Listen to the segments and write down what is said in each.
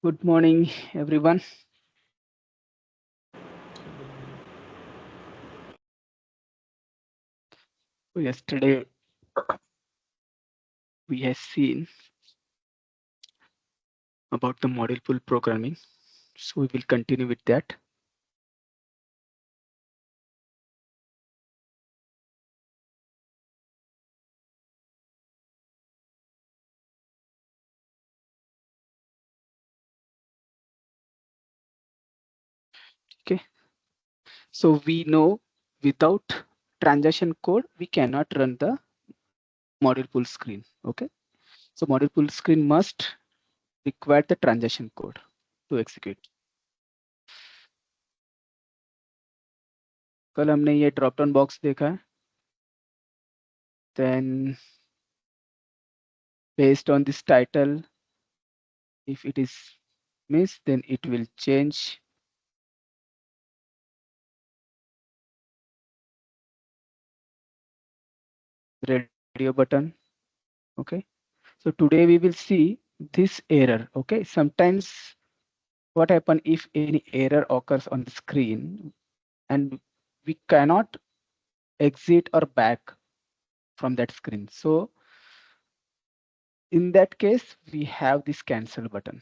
Good morning, everyone. So yesterday we have seen about the model pool programming. So we will continue with that. Okay. So we know without transaction code, we cannot run the model pool screen. Okay. So model pool screen must require the transaction code to execute. कल हमने ये drop down box देखा है. Then based on this title, if it is missed, then it will change radio button. Okay. So today we will see this error. Okay. Sometimes what happen if any error occurs on the screen and we cannot exit or back from that screen. So in that case, we have this cancel button.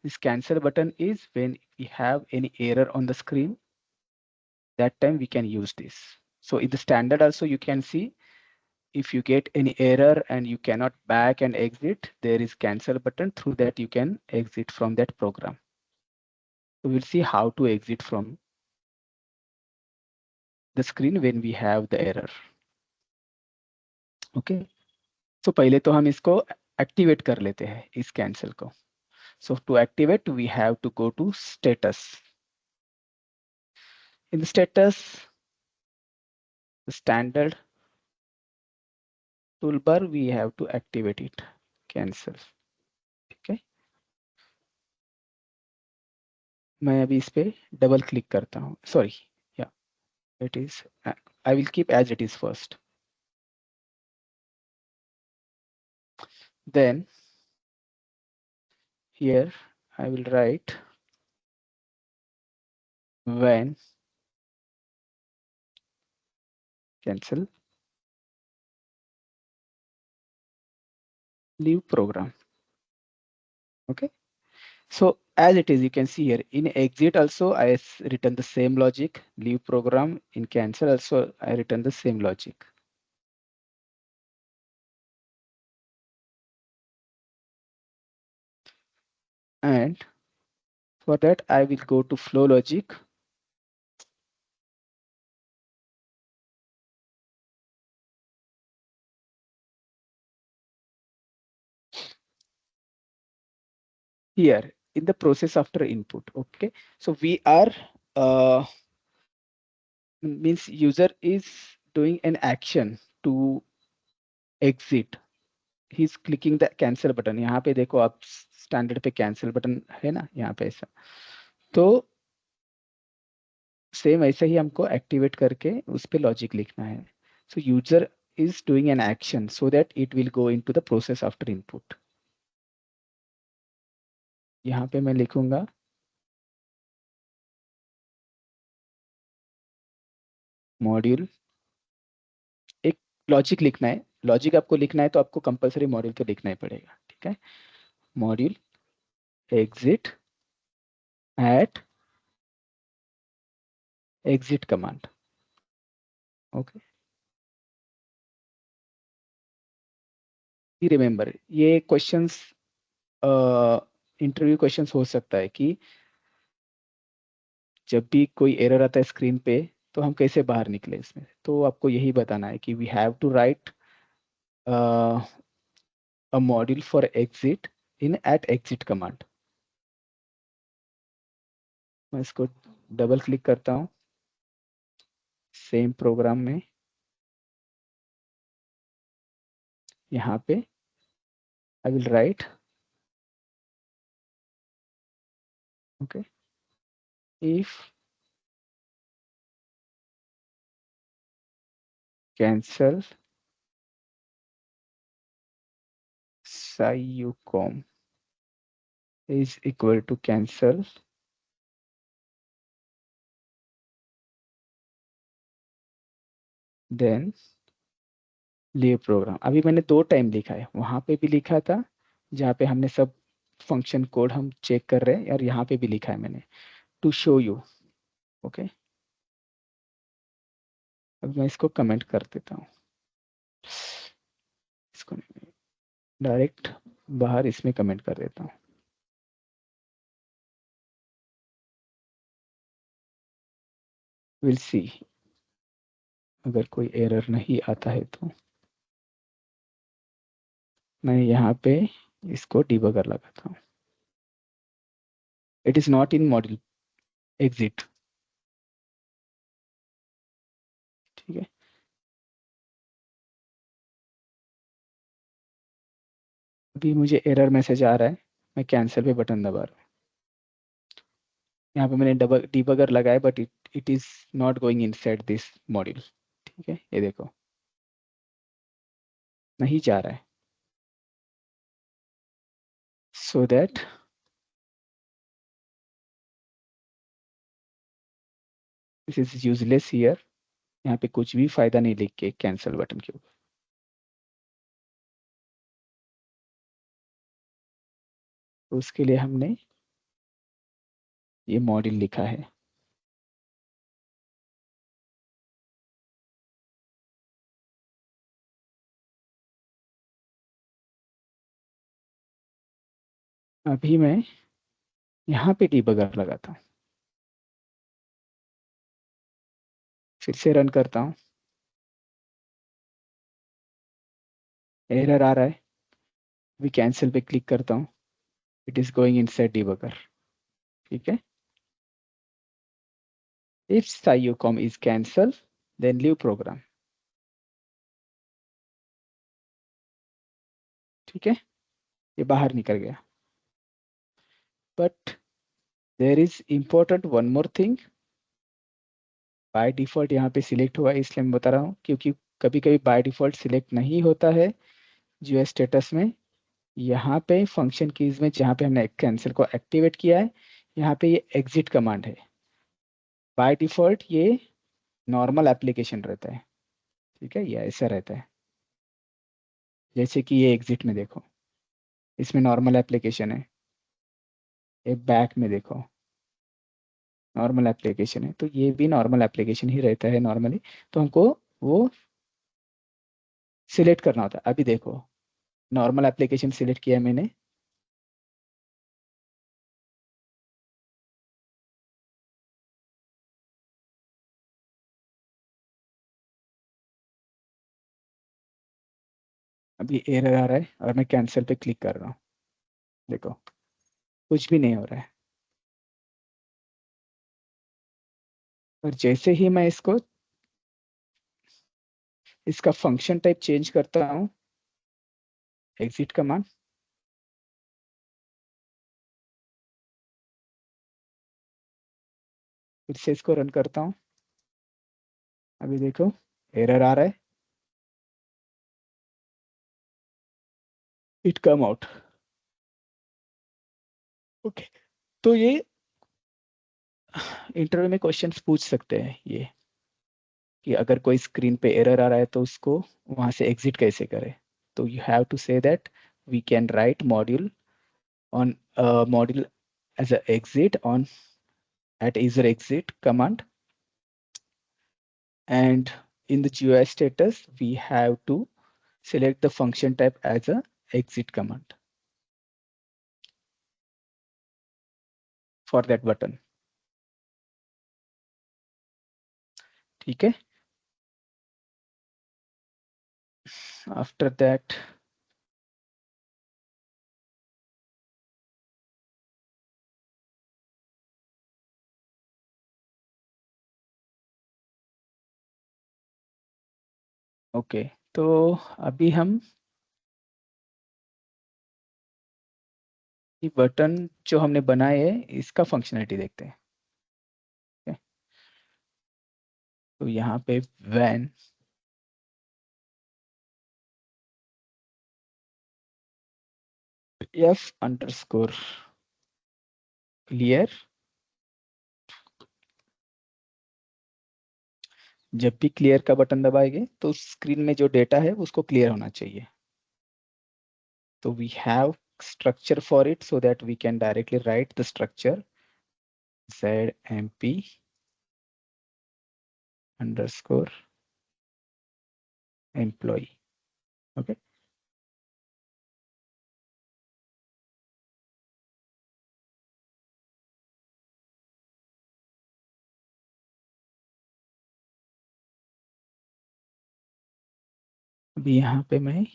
This cancel button is when we have any error on the screen, that time we can use this. So in the standard also you can see if you get any error and you cannot back and exit, there is cancel button. Through that you can exit from that program. So we'll see how to exit from the screen when we have the error. Okay. So पहले तो हम इसको activate कर लेते हैं इस cancel को. So to activate, we have to go to status. In the status, the standard toolbar, we have to activate it. Cancel. Okay. मैं अभी इस पे डबल क्लिक करता हूँ. Sorry. Yeah, it is. I will keep as it is first. Then here I will write when cancel leave program. Okay. So as it is, you can see here in exit also I written the same logic. Leave program. In cancel also I written the same logic. And for that I will go to flow logic. Here in the process after input. Okay. So we are means user is doing an action to exit. He's clicking the cancel button. यहाँ पे देखो आप standard पे cancel button है ना यहाँ पे ऐसा. तो सेम ऐसे ही हमको एक्टिवेट करके उस पे लॉजिक लिखना है. सो user is doing an action so that it will go into the process after input. यहाँ पे मैं लिखूंगा मॉड्यूल. एक लॉजिक लिखना है. लॉजिक आपको लिखना है तो आपको कंपलसरी मॉड्यूल तो लिखना ही पड़ेगा. ठीक है. Module exit at exit command. Okay. Remember ये क्वेश्चंस इंटरव्यू क्वेश्चंस हो सकता है कि जब भी कोई एरर आता है स्क्रीन पे तो हम कैसे बाहर निकले इसमें. तो आपको यही बताना है कि we have to write a module for exit in at exit command. मैं इसको डबल क्लिक करता हूँ सेम प्रोग्राम में. यहाँ पे I will write okay if cancel साइयूकॉम. is equal to cancel then leave program. अभी मैंने 2 टाइम लिखा है, वहां पे भी लिखा था जहाँ पे हमने सब फंक्शन कोड हम चेक कर रहे हैं, और यहाँ पे भी लिखा है मैंने टू शो यू। ओके, अब मैं इसको कमेंट कर देता हूँ, इसको डायरेक्ट बाहर इसमें कमेंट कर देता हूँ। विल सी, अगर कोई एरर नहीं आता है तो मैं यहाँ पे इसको डिबगर लगाता हूँ। It is not in module exit. ठीक है, अभी मुझे एरर मैसेज आ रहा है, मैं कैंसिल पे बटन दबा रहा हूँ। यहाँ पे मैंने डिबगर लगाया, but it is not going inside this module. ठीक है, ये देखो नहीं जा रहा है। So that this is useless here. यहाँ पे कुछ भी फायदा नहीं लिख के कैंसिल बटन के ऊपर। तो उसके लिए हमने ये मॉड्यूल लिखा है। अभी मैं यहाँ पे डिबगर लगाता हूँ, फिर से रन करता हूँ, एरर आ रहा है। अभी कैंसिल पे क्लिक करता हूँ, it is going inside debugger. ठीक है, इफ साइयोकॉम is cancel then leave program. ठीक है, ये बाहर निकल गया। But there is important one more thing. By default यहाँ पे सिलेक्ट हुआ है, इसलिए मैं बता रहा हूँ, क्योंकि कभी कभी बाय डिफॉल्ट सिलेक्ट नहीं होता है जो स्टेटस में। यहाँ पे फंक्शन कीज में जहाँ पे हमने कैंसिल को एक्टिवेट किया है, यहाँ पे ये एग्जिट कमांड है। बाय डिफॉल्ट ये नॉर्मल एप्लीकेशन रहता है। ठीक है, ये ऐसा रहता है, जैसे कि ये एग्जिट में देखो, इसमें नॉर्मल एप्लीकेशन है। ये बैक में देखो, नॉर्मल एप्लीकेशन है, तो ये भी नॉर्मल एप्लीकेशन ही रहता है नॉर्मली। तो हमको वो सिलेक्ट करना होता है। अभी देखो, नॉर्मल एप्लीकेशन सिलेक्ट किया मैंने, अभी एरर आ रहा है और मैं कैंसिल पे क्लिक कर रहा हूँ, देखो कुछ भी नहीं हो रहा है। और जैसे ही मैं इसको, इसका फंक्शन टाइप चेंज करता हूँ, एग्जिट कमांड, फिर से इसको रन करता हूँ, अभी देखो एरर आ रहा है, इट कम आउट। ओके, तो ये इंटरव्यू में क्वेश्चंस पूछ सकते हैं ये, कि अगर कोई स्क्रीन पे एरर आ रहा है तो उसको वहां से एग्जिट कैसे करें। तो you have to say that we can write module on module as a exit on at user exit command, and in the GUI status we have to select the function type as a exit command for that button। ठीक है, after that okay, तो अभी हम ये button जो हमने बनाए है इसका फंक्शनलिटी देखते हैं। okay? तो यहाँ पे when f underscore क्लियर। जब भी क्लियर का बटन दबाएंगे तो स्क्रीन में जो डेटा है उसको क्लियर होना चाहिए। तो we have structure for it so that we can directly write the structure ZMP underscore employee. Okay. अभी यहाँ पे मैं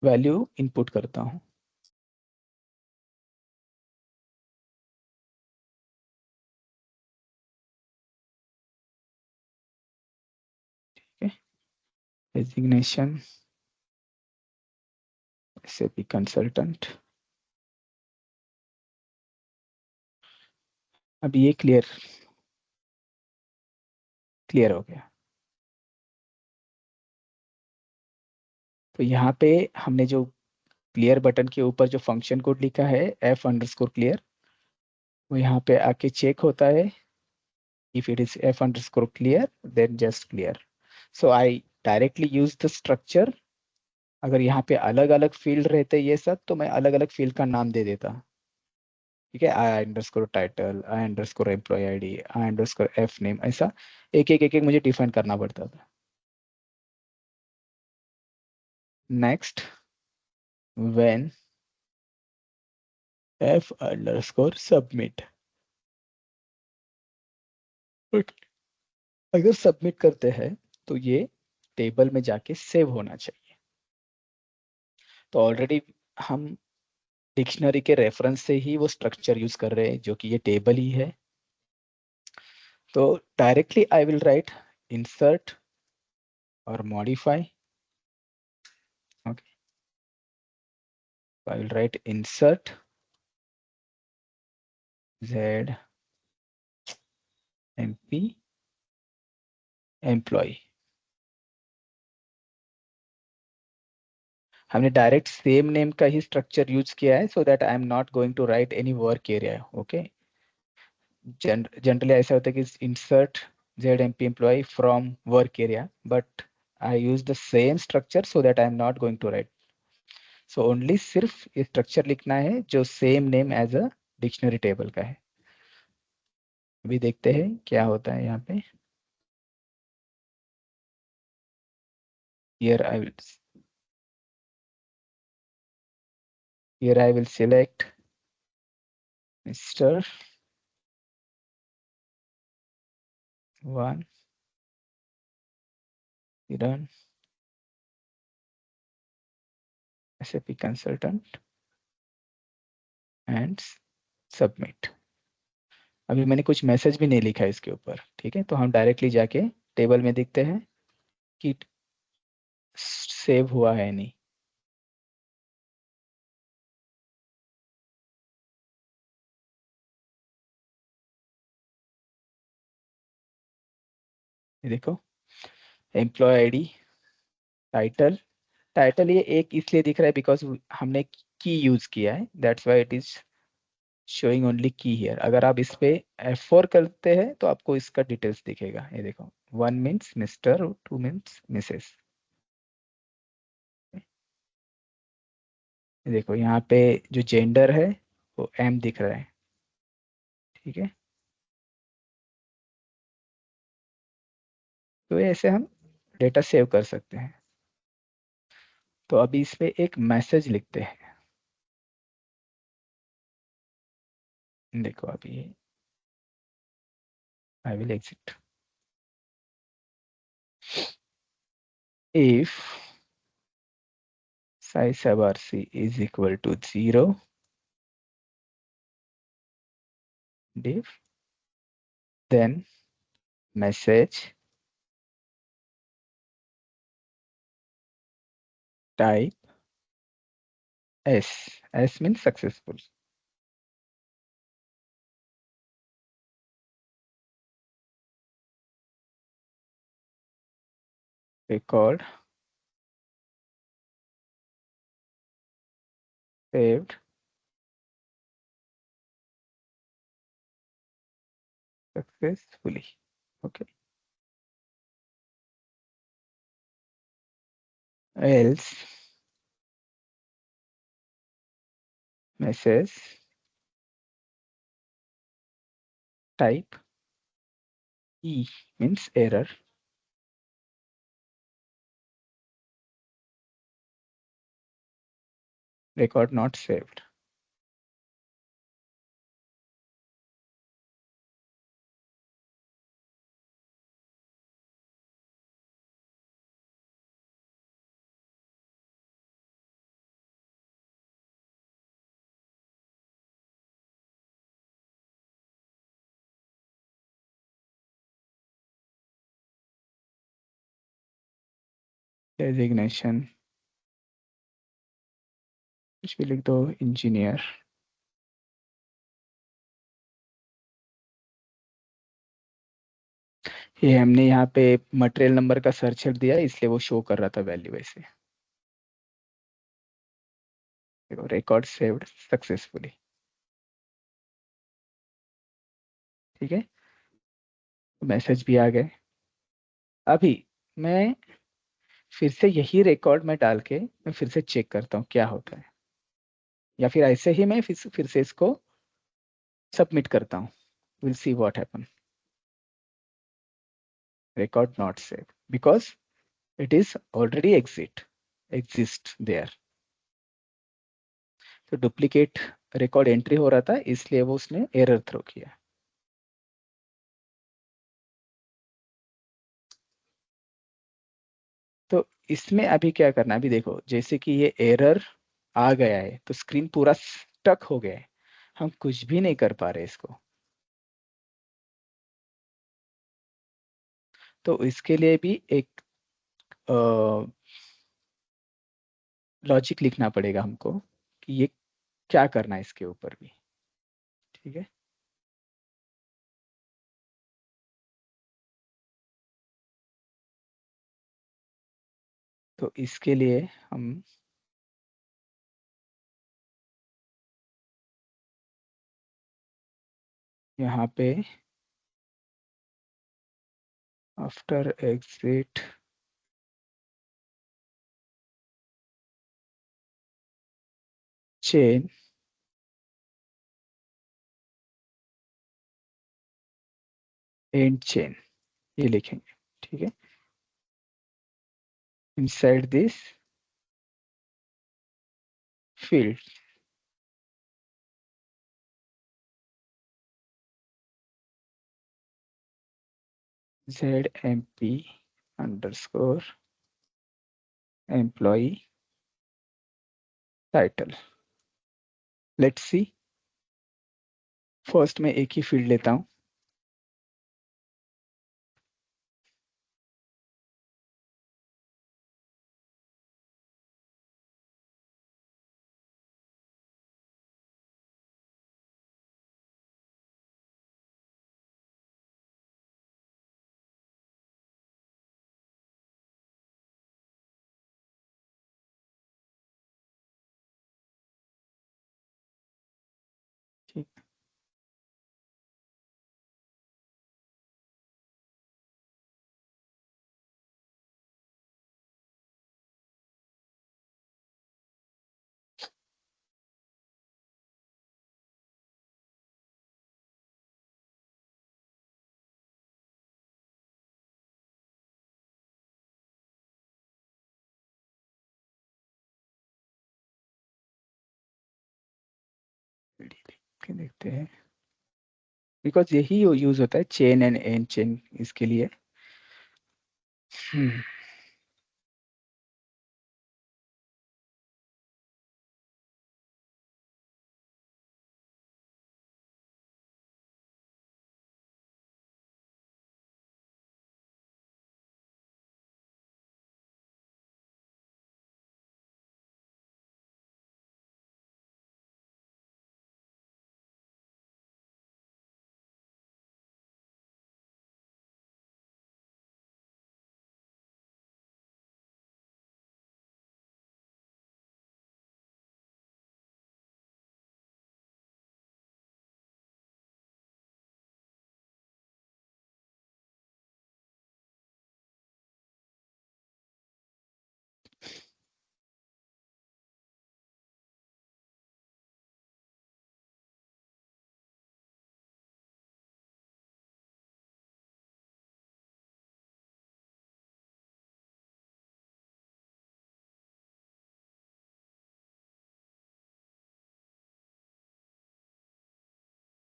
वैल्यू इनपुट करता हूँ। ठीक है। Designation SAP consultant. अब ये क्लियर हो गया। तो यहाँ पे हमने जो क्लियर बटन के ऊपर जो फंक्शन कोड लिखा है F_clear, वो यहाँ पे आके चेक होता है। If it is F_clear, then just clear. So I directly use the structure. अगर यहाँ पे अलग अलग फील्ड रहते ये सब तो मैं अलग अलग फील्ड का नाम दे देता। ठीक है, I_title, I_employee ID, I_fname, ऐसा एक एक मुझे डिफाइन करना पड़ता था। नेक्स्ट, when F_submit, अगर सबमिट करते हैं तो ये टेबल में जाके सेव होना चाहिए। तो ऑलरेडी हम डिक्शनरी के रेफरेंस से ही वो स्ट्रक्चर यूज कर रहे हैं जो कि ये टेबल ही है। तो directly I will write insert और modify. Okay, I will write insert Z MP employ. हमने डायरेक्ट सेम नेम का ही स्ट्रक्चर यूज किया है so that I am not going to write any work area. Okay, generally ऐसा होता है कि insert ZMP employ from work area, but I use the same structure so that I am not going to write. So only सिर्फ ये structure लिखना है जो same name as a dictionary table का है। अभी देखते हैं क्या होता है यहाँ पे। here i will here I will select Mr. 1 Kiran SAP consultant and submit। अभी मैंने कुछ मैसेज भी नहीं लिखा है इसके ऊपर। ठीक है, तो हम डायरेक्टली जाके टेबल में देखते हैं कि सेव हुआ है नहीं। ये देखो, एम्प्लॉय आईडी, टाइटल। टाइटल ये एक इसलिए दिख रहा है बिकॉज हमने की यूज किया है, that's why it is showing only की हियर। अगर आप इस पे F4 करते हैं तो आपको इसका डिटेल्स दिखेगा। ये देखो, 1 मीन्स मिस्टर, 2 मीन्स मिसेस। ये देखो यहाँ पे जो जेंडर है वो M दिख रहा है। ठीक है, तो ऐसे हम डेटा सेव कर सकते हैं। तो अभी इस पे एक मैसेज लिखते हैं। देखो अभी I will exit. If size sub RC is equal to 0, div, then message type S. S means successful. Record saved successfully. Okay. Else message type E means error. Record not saved. Designation कुछ भी लिख दो, engineer. ये हमने यहाँ पे material number का search दिया इसलिए वो शो कर रहा था वैल्यू ऐसे। देखो रिकॉर्ड सेव्ड सक्सेसफुली। ठीक है, मैसेज भी आ गए। अभी मैं फिर से यही रिकॉर्ड में डाल के मैं फिर से चेक करता हूँ क्या होता है, या फिर ऐसे ही मैं फिर से इसको सबमिट करता हूँ। Will see what happen. Record not save because it is already exist there. तो डुप्लीकेट रिकॉर्ड एंट्री हो रहा था इसलिए वो उसने एरर थ्रो किया। तो इसमें अभी क्या करना है, अभी देखो जैसे कि ये एरर आ गया है तो स्क्रीन पूरा स्टक हो गया है, हम कुछ भी नहीं कर पा रहे इसको। तो इसके लिए भी एक लॉजिक लिखना पड़ेगा हमको कि ये क्या करना है इसके ऊपर भी। ठीक है, तो इसके लिए हम यहाँ पे after exit chain and chain ये लिखेंगे। ठीक है, inside this field ZMP underscore employ title. Let's see, first में एक ही फील्ड लेता हूँ। ठीक, के देखते हैं बिकॉज यही यूज होता है चेन एंड एंड चेन इसके लिए। हम्म,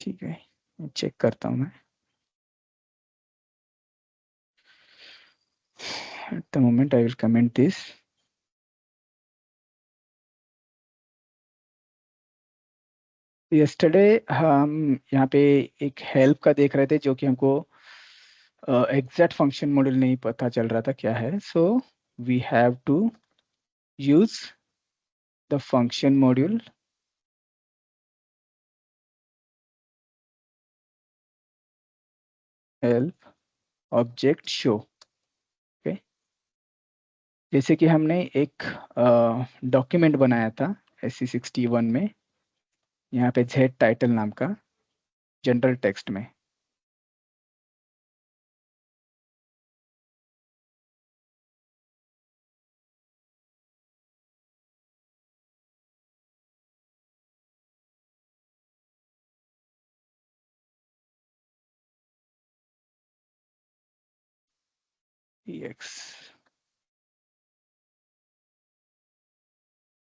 ठीक है, चेक करता हूँ मैं। At the moment I will comment this. Yesterday हम यहाँ पे एक हेल्प का देख रहे थे, जो कि हमको एग्जैक्ट फंक्शन मॉड्यूल नहीं पता चल रहा था क्या है। So we have to use the function module help object show. Okay, जैसे कि हमने एक डॉक्यूमेंट बनाया था SC61 में, यहाँ पे जेड टाइटल नाम का, जनरल टेक्स्ट में। EX